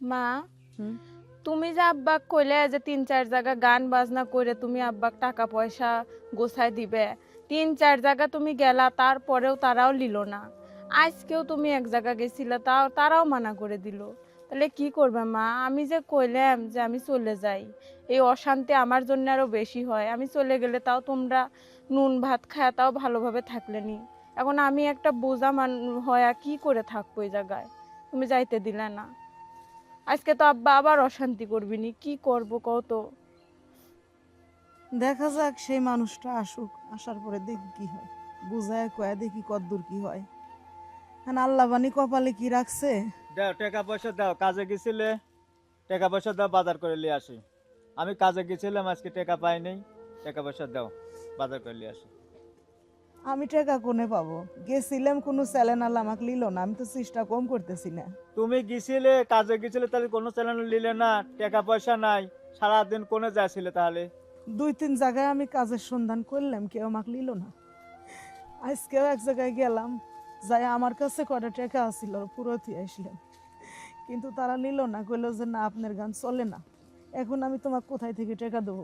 মা, তুমি যে আব্বাক কইলে যে ৩-৪ জায়গা গান বাজনা করে তুমি আব্বাক টাকা পয়সা গোছায় দিবে, ৩-৪ জায়গা তুমি গেলা, তারপরেও তারাও নিল না। আজকেও তুমি এক জায়গা গেছিলে, তারাও মানা করে দিল। তাহলে কি করবে মা? আমি যে কইলাম যে আমি চলে যাই, এই অশান্তি আমার জন্য আরো বেশি হয়। আমি চলে গেলে তাও তোমরা নুন ভাত খায় তাও ভালোভাবে থাকলেনি। এখন আমি একটা বোঝা হয় কি করে থাকবো এই জায়গায়? তুমি যাইতে দিলে না। আজকে তো আব্বা আবার অশান্তি করবিনি, কি করব কত? দেখা যাক, সেই মানুষটা আসুক, আসার পরে দেখি কি হয়, বুঝায় কয়া দেখি কদ্দূর কি হয়। হ্যাঁ, আল্লাহ বানি কপালে কি রাখছে। দাও টাকা পয়সা দাও, কাজে গেছিলে টাকা পয়সা দাও, বাজার করে নিয়ে আসি। আমি কাজে গেছিলাম, আজকে টাকা পাই নাই। টাকা পয়সা দাও, বাজার করে নিয়ে আসি। আমি টাকা কোনে পাবো? গেছিলাম, কোনো চ্যালেন আল্লাহ আমাকে লিল না। আমি তো চেষ্টা কম করতেছি না। তুমি গেছিলে, কাজে গেছিলে, তাহলে কোনো চ্যানেল নিলে না? টাকা পয়সা নাই, সারাদিন কোনে যাচ্ছিলে তাহলে? 2-3 জায়গায় আমি কাজের সন্ধান করলাম, কেউ আমাকে লিল না। আজকেও এক জায়গায় গেলাম, যাই আমার কাছে কটা টাকা আসছিল পুরোতি আসলাম, কিন্তু তারা নিল না, কইলো যে না, আপনার গান চলে না। এখন আমি তোমাকে কোথায় থেকে টাকা দেবো?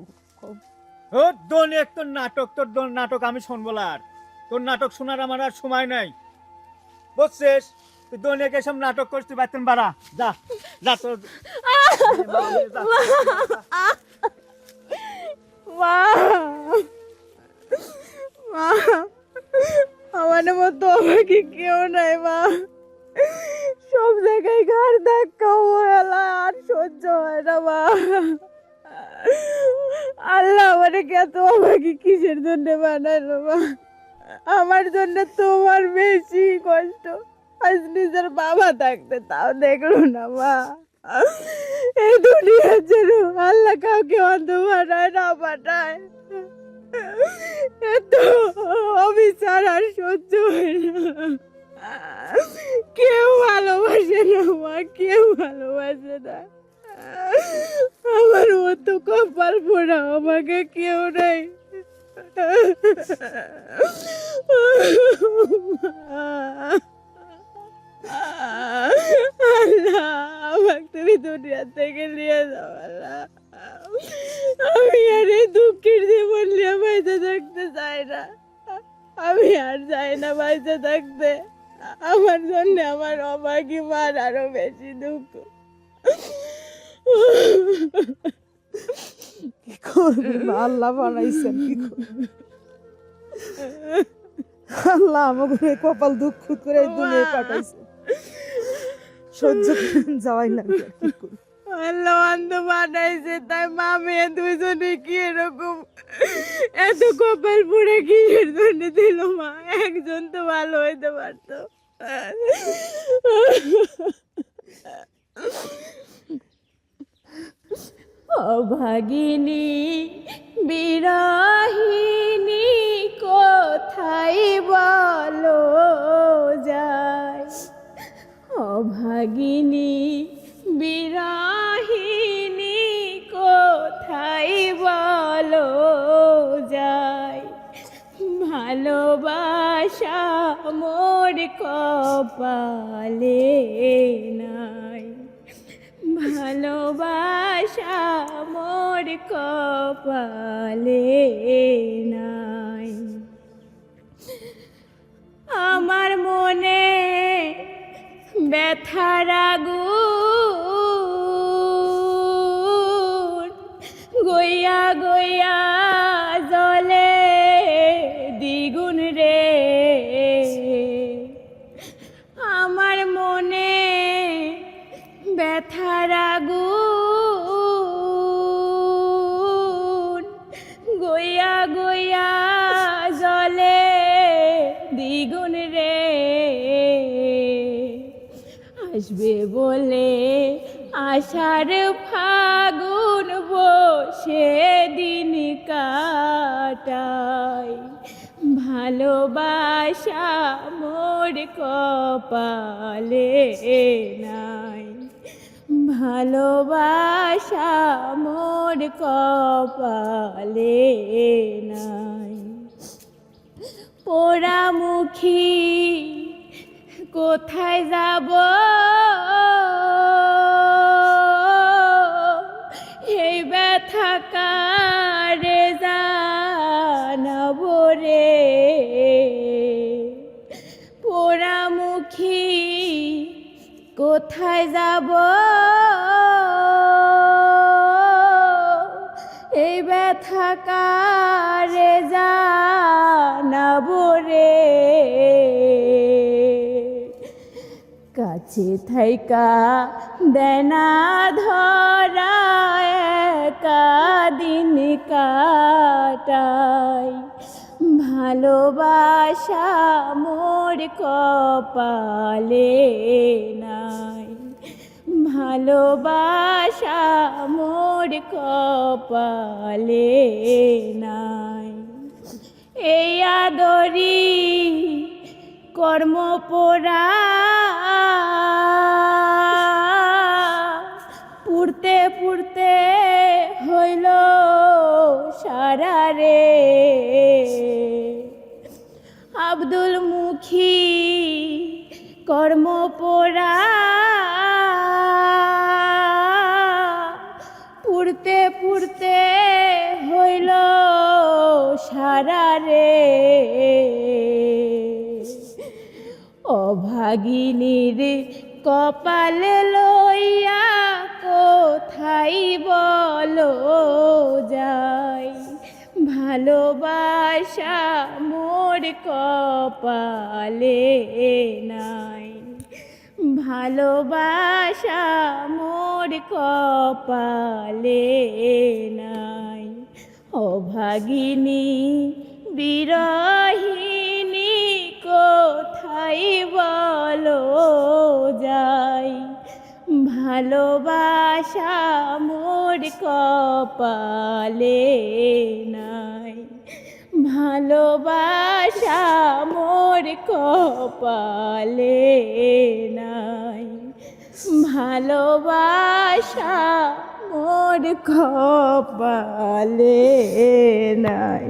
ও দোনেক, তোর নাটক, নাটক আমি শুনবো না আর। তোর নাটক শোনার আমার আর সময় নাই, বুঝছিস? তুই দোনেক এসব নাটক করছিস, বাড়তেন বাড়া, যা যা তোর যা। মা, মা, আমার মতো আমাকে কেউ নাই মা। সব জায়গায় ঘাড় ধাক্কা হলা, আর সহ্য হয় না মা। আল্লাহ আমারে কত আমাকে কিসের জন্য বানালো মা? আমার জন্য তোমার বেশি কষ্ট। আজ নিজের বাবা থাকতে তাও দেখলো না মা। এই দুনিয়ার জন্য আল্লাহ কাউকে অন্ধ পাঠায় না পাঠায়। এত অবিচার আর সহ্য হয় না। কেউ ভালোবাসে না মা, কেউ ভালোবাসে না। আমার মতো কপাল পোড়া আমাকে কেউ নেই। আল্লাহ, আমাকে তুমি দুনিয়া থেকে নিয়ে যাও আল্লাহ। আমি আর এই দুঃখের জীবন নিয়ে বাইতে থাকতে চাই না। আমি আর চাই না বাইতে থাকতে। আমার জন্য আমার অবাকি মার আরো বেশি দুঃখ। কি করবি মা, আল্লাহ বানাইছেন, কি করবি? আল্লাহ আমাকে কপাল দুঃখ করে এই দুনিয়ায় পাঠাইছে, সহ্য করে যাওয়াই লাগবে, আর কি করবি? আল্লাহ অন্ধ বানাইছে, তাই মা মেয়ে দুইজনে কি এরকম এত কপাল পুড়ে কিসের জন্য দিল মা? একজন তো ভালো হইতে পারতো। অভাগিনী বিরহিনী কোথায় বলো যায়? অভাগিনী বিরহিনী কোথায় বলো যায়? ভালোবাসা মোর কপালে নাই, ভালোবাসা মোর কপালে নাই। আমার মনে ব্যথার আগুন গইয়া গইয়া জ্বলে দ্বিগুণ রে। আমার মনে ব্যথার আগুন গইয়া গইয়া জ্বলে দ্বিগুণ রে। আসবে বলে আষাঢ় ফাগুন বসে দিন কাটাই, ভালোবাসা মোর কপালে নাই, ভালোবাসা মোর কপালে নাই। পোড়ামুখী কোথায় যাব? এই ব্যথা কারে জানাবো রে, কাছে থাইকা দেনা ধরা একা দিন কাটাই, ভালোবাসা মোর কপালে নাই, ভালোবাসা মোর কপালে নাই। এই আদরি কর্মপরা পুড়তে পুড়তে হইল সারা রে, আব্দুল মুখী কর্মপরা পুড়তে পুড়তে হইল সারা রে, অভাগিনীর কপালে লইয়া কোথায় বলো যাই, ভালোবাসা মোর কপালে নাই, ভালোবাসা মোর কপালে নাই। অভাগিনী বিরহিনী কোথায় বলো যাই, ভালোবাসা মোর কপালে নাই, ভালোবাসা মোর কপালে নাই, ভালোবাসা মোর কপালে নাই।